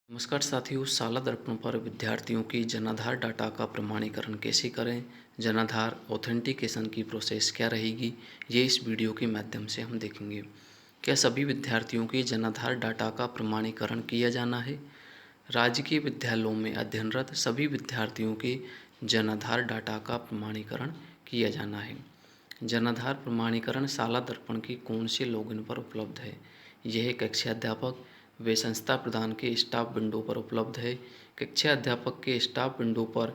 नमस्कार साथियों, शाला दर्पण पर विद्यार्थियों की जनाधार डाटा का प्रमाणीकरण कैसे करें, जनाधार ऑथेंटिकेशन की प्रोसेस क्या रहेगी, ये इस वीडियो के माध्यम से हम देखेंगे। क्या सभी विद्यार्थियों के जनाधार डाटा का प्रमाणीकरण किया जाना है? राज्य के विद्यालयों में अध्ययनरत सभी विद्यार्थियों के जनाधार डाटा का प्रमाणीकरण किया जाना है। जनाधार प्रमाणीकरण शाला दर्पण के कौन से लॉगिन पर उपलब्ध है? यह कक्षा अध्यापक व संस्था प्रदान के स्टाफ विंडो पर उपलब्ध है। कक्षा अध्यापक के स्टाफ विंडो पर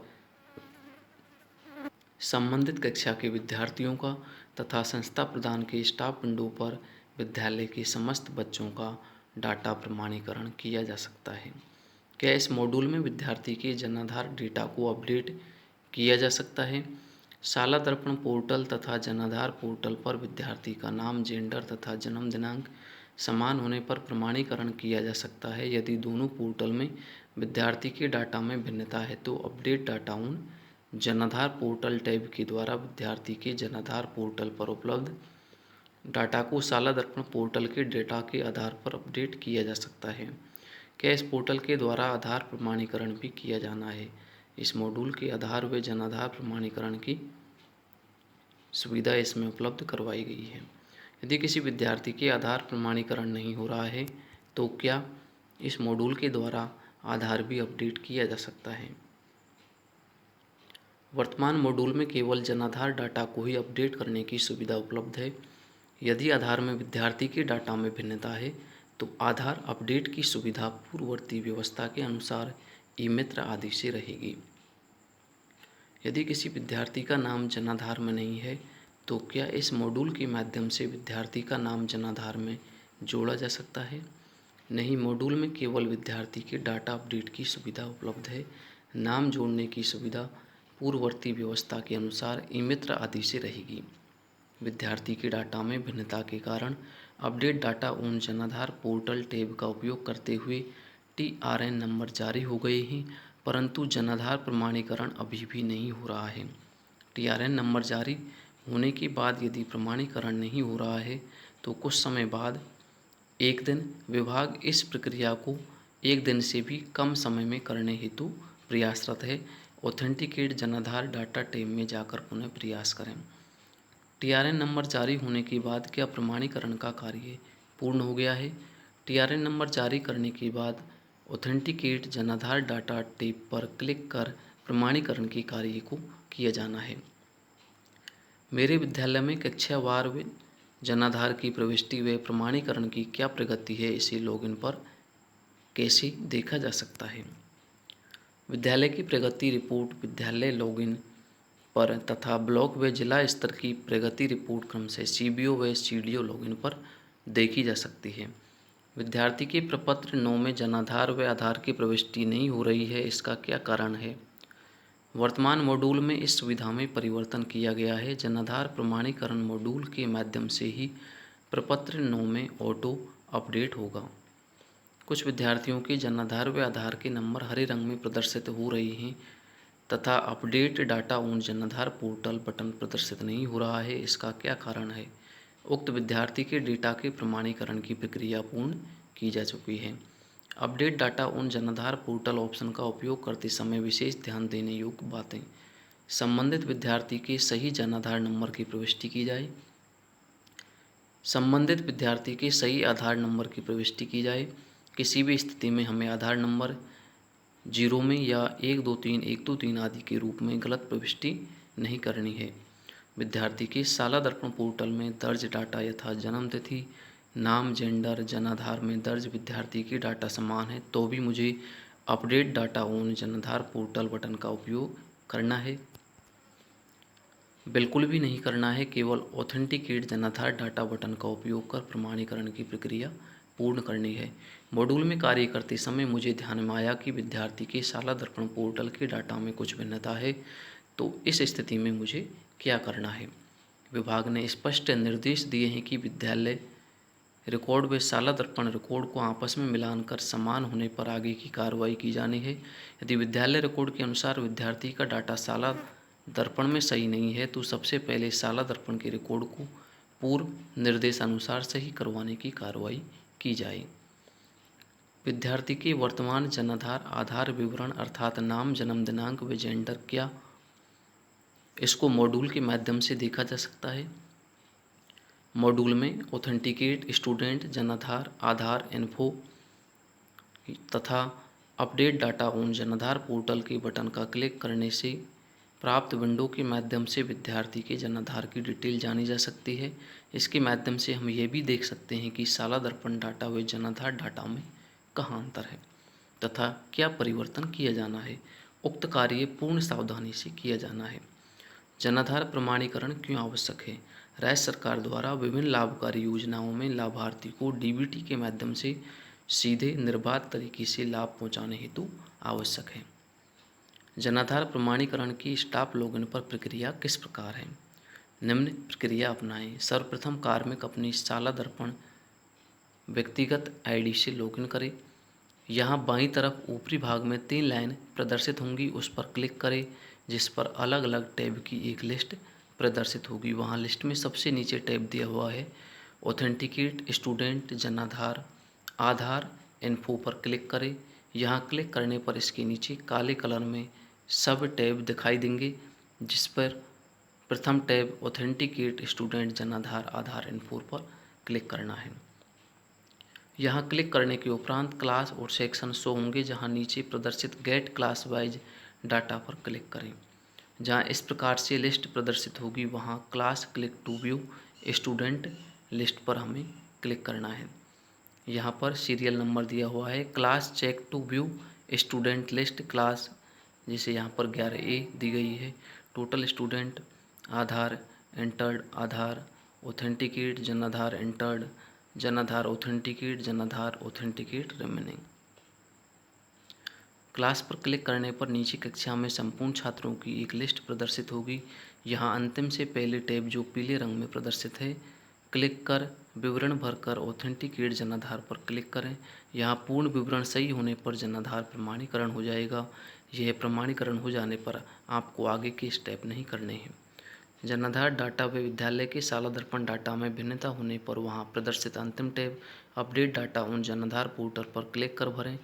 संबंधित कक्षा के विद्यार्थियों का तथा संस्था प्रदान के स्टाफ विंडो पर विद्यालय के समस्त बच्चों का डाटा प्रमाणीकरण किया जा सकता है। क्या इस मॉड्यूल में विद्यार्थी के जनाधार डेटा को अपडेट किया जा सकता है? शाला दर्पण पोर्टल तथा जनाधार पोर्टल पर विद्यार्थी का नाम, जेंडर तथा जन्म दिनांक समान होने पर प्रमाणीकरण किया जा सकता है। यदि दोनों पोर्टल में विद्यार्थी के डाटा में भिन्नता है तो अपडेट डाटा उन जनाधार पोर्टल टैब के द्वारा विद्यार्थी के जनाधार पोर्टल पर उपलब्ध डाटा को शाला दर्पण पोर्टल के डेटा के आधार पर अपडेट किया जा सकता है। क्या इस पोर्टल के द्वारा आधार प्रमाणीकरण भी किया जाना है? इस मॉड्यूल के आधार व जनाधार प्रमाणीकरण की सुविधा इसमें उपलब्ध करवाई गई है। यदि किसी विद्यार्थी के आधार प्रमाणीकरण नहीं हो रहा है तो क्या इस मॉड्यूल के द्वारा आधार भी अपडेट किया जा सकता है? वर्तमान मॉड्यूल में केवल जनाधार डाटा को ही अपडेट करने की सुविधा उपलब्ध है। यदि आधार में विद्यार्थी के डाटा में भिन्नता है तो आधार अपडेट की सुविधा पूर्ववर्ती व्यवस्था के अनुसार ई मित्र आदि से रहेगी। यदि किसी विद्यार्थी का नाम जनाधार में नहीं है तो क्या इस मॉड्यूल के माध्यम से विद्यार्थी का नाम जनाधार में जोड़ा जा सकता है? नहीं, मॉड्यूल में केवल विद्यार्थी के डाटा अपडेट की सुविधा उपलब्ध है। नाम जोड़ने की सुविधा पूर्ववर्ती व्यवस्था के अनुसार ई मित्र आदि से रहेगी। विद्यार्थी के डाटा में भिन्नता के कारण अपडेट डाटा उन जनाधार पोर्टल टैब का उपयोग करते हुए टीआरएन नंबर जारी हो गए हैं, परंतु जनाधार प्रमाणीकरण अभी भी नहीं हो रहा है। टीआरएन नंबर जारी होने के बाद यदि प्रमाणीकरण नहीं हो रहा है तो कुछ समय बाद एक दिन विभाग इस प्रक्रिया को एक दिन से भी कम समय में करने हेतु प्रयासरत है। ऑथेंटिकेट जनाधार डाटा टैब में जाकर पुनः प्रयास करें। टीआरएन नंबर जारी होने के बाद क्या प्रमाणीकरण का कार्य पूर्ण हो गया है? टीआरएन नंबर जारी करने के बाद ऑथेंटिकेट जनाधार डाटा टैब पर क्लिक कर प्रमाणीकरण के कार्य को किया जाना है। मेरे विद्यालय में कक्षावार जनाधार की प्रविष्टि व प्रमाणीकरण की क्या प्रगति है, इसे लॉगिन पर कैसे देखा जा सकता है? विद्यालय की प्रगति रिपोर्ट विद्यालय लॉगिन पर तथा ब्लॉक व जिला स्तर की प्रगति रिपोर्ट क्रम से सीबीओ व सीडीओ लॉगिन पर देखी जा सकती है। विद्यार्थी के प्रपत्र 9 में जनाधार व आधार की प्रविष्टि नहीं हो रही है, इसका क्या कारण है? वर्तमान मॉड्यूल में इस सुविधा में परिवर्तन किया गया है। जनाधार प्रमाणीकरण मॉड्यूल के माध्यम से ही प्रपत्र 9 में ऑटो अपडेट होगा। कुछ विद्यार्थियों के जनाधार व आधार के नंबर हरे रंग में प्रदर्शित हो रहे हैं तथा अपडेट डाटा ऑन जनाधार पोर्टल बटन प्रदर्शित नहीं हो रहा है, इसका क्या कारण है? उक्त विद्यार्थी के डेटा के प्रमाणीकरण की प्रक्रिया पूर्ण की जा चुकी है। अपडेट डाटा ऑन जनाधार पोर्टल ऑप्शन का उपयोग करते समय विशेष ध्यान देने योग्य बातें। संबंधित विद्यार्थी के सही जनाधार नंबर की प्रविष्टि की जाए। संबंधित विद्यार्थी के सही आधार नंबर की प्रविष्टि की जाए। किसी भी स्थिति में हमें आधार नंबर 0 में या 123 123 आदि के रूप में गलत प्रविष्टि नहीं करनी है। विद्यार्थी के शाला दर्पण पोर्टल में दर्ज डाटा यथा जन्म तिथि, नाम, जेंडर, जनाधार में दर्ज विद्यार्थी के डाटा समान है तो भी मुझे अपडेट डाटा ऑन जनाधार पोर्टल बटन का उपयोग करना है? बिल्कुल भी नहीं करना है। केवल ऑथेंटिकेट जनाधार डाटा बटन का उपयोग कर प्रमाणीकरण की प्रक्रिया पूर्ण करनी है। मॉड्यूल में कार्य करते समय मुझे ध्यान में आया कि विद्यार्थी के शाला दर्पण पोर्टल के डाटा में कुछ भिन्नता है, तो इस स्थिति में मुझे क्या करना है? विभाग ने स्पष्ट निर्देश दिए हैं कि विद्यालय रिकॉर्ड व शाला दर्पण रिकॉर्ड को आपस में मिलान कर समान होने पर आगे की कार्रवाई की जानी है। यदि विद्यालय रिकॉर्ड के अनुसार विद्यार्थी का डाटा शाला दर्पण में सही नहीं है तो सबसे पहले शाला दर्पण के रिकॉर्ड को पूर्व निर्देशानुसार सही करवाने की कार्रवाई की जाए। विद्यार्थी के वर्तमान जनाधार आधार विवरण अर्थात नाम, जन्म दिनांक व जेंडर क्या इसको मॉड्यूल के माध्यम से देखा जा सकता है। मॉड्यूल में ऑथेंटिकेट स्टूडेंट, जनाधार, आधार इन्फो तथा अपडेट डाटा ऑन जनाधार पोर्टल के बटन का क्लिक करने से प्राप्त विंडो के माध्यम से विद्यार्थी के जनाधार की डिटेल जानी जा सकती है। इसके माध्यम से हम ये भी देख सकते हैं कि शाला दर्पण डाटा व जनाधार डाटा में कहाँ अंतर है तथा क्या परिवर्तन किया जाना है। उक्त कार्य पूर्ण सावधानी से किया जाना है। जनाधार प्रमाणीकरण क्यों आवश्यक है? राज्य सरकार द्वारा विभिन्न लाभकारी योजनाओं में लाभार्थी को डीबीटी के माध्यम से सीधे निर्बाध तरीके से लाभ पहुंचाने हेतु आवश्यक है। जनाधार प्रमाणीकरण की स्टाफ लॉगिन पर प्रक्रिया किस प्रकार है? निम्न प्रक्रिया अपनाएं। सर्वप्रथम कार्मिक अपनी शाला दर्पण व्यक्तिगत आईडी से लॉगिन करें। यहाँ बाईं तरफ ऊपरी भाग में 3 लाइन प्रदर्शित होंगी, उस पर क्लिक करें जिस पर अलग अलग टैब की एक लिस्ट प्रदर्शित होगी। वहाँ लिस्ट में सबसे नीचे टैब दिया हुआ है ऑथेंटिकेट स्टूडेंट, जनाधार, आधार इन्फो पर क्लिक करें। यहाँ क्लिक करने पर इसके नीचे काले कलर में सब टैब दिखाई देंगे, जिस पर प्रथम टैब ऑथेंटिकेट स्टूडेंट, जनाधार, आधार इन्फो पर क्लिक करना है। यहाँ क्लिक करने के उपरांत क्लास और सेक्शन शो होंगे, जहाँ नीचे प्रदर्शित गेट क्लास वाइज डाटा पर क्लिक करें। जहाँ इस प्रकार से लिस्ट प्रदर्शित होगी वहाँ class click to view student list पर हमें क्लिक करना है। यहाँ पर सीरियल नंबर दिया हुआ है। Class check to view student list class, जैसे यहाँ पर 11A दी गई है। Total student, Aadhaar entered, Aadhaar authenticate, Jan Aadhaar entered, Jan Aadhaar authenticate, Jan Aadhaar authenticate remaining. Class पर क्लिक करने पर नीचे कक्षा में संपूर्ण छात्रों की एक लिस्ट प्रदर्शित होगी। यहाँ अंतिम से पहले टैब जो पीले रंग में प्रदर्शित है, क्लिक कर विवरण भरकर ऑथेंटिकेट जनाधार पर क्लिक करें। यहाँ पूर्ण विवरण सही होने पर जनाधार प्रमाणीकरण हो जाएगा। यह प्रमाणीकरण हो जाने पर आपको आगे के स्टेप नहीं करने हैं। जनाधार डाटा व विद्यालय के शाला दर्पण डाटा में भिन्नता होने पर वहाँ प्रदर्शित अंतिम टैब अपडेट डाटा ऑन जनाधार पोर्टल पर क्लिक कर भरें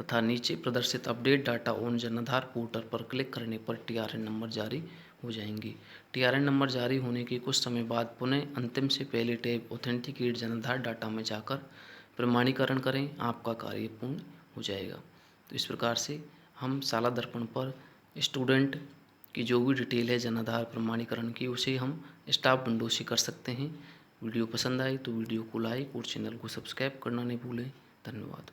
तथा नीचे प्रदर्शित अपडेट डाटा ऑन जनाधार पोर्टल पर क्लिक करने पर टीआरएन नंबर जारी हो जाएंगी। टीआरएन नंबर जारी होने के कुछ समय बाद पुनः अंतिम से पहले टैब ऑथेंटिकेट जनाधार डाटा में जाकर प्रमाणीकरण करें। आपका कार्य पूर्ण हो जाएगा। तो इस प्रकार से हम शाला दर्पण पर स्टूडेंट की जो भी डिटेल है जनाधार प्रमाणीकरण की, उसे हम स्टाफ विंडो से कर सकते हैं। वीडियो पसंद आई तो वीडियो को लाइक और चैनल को सब्सक्राइब करना नहीं भूलें। धन्यवाद।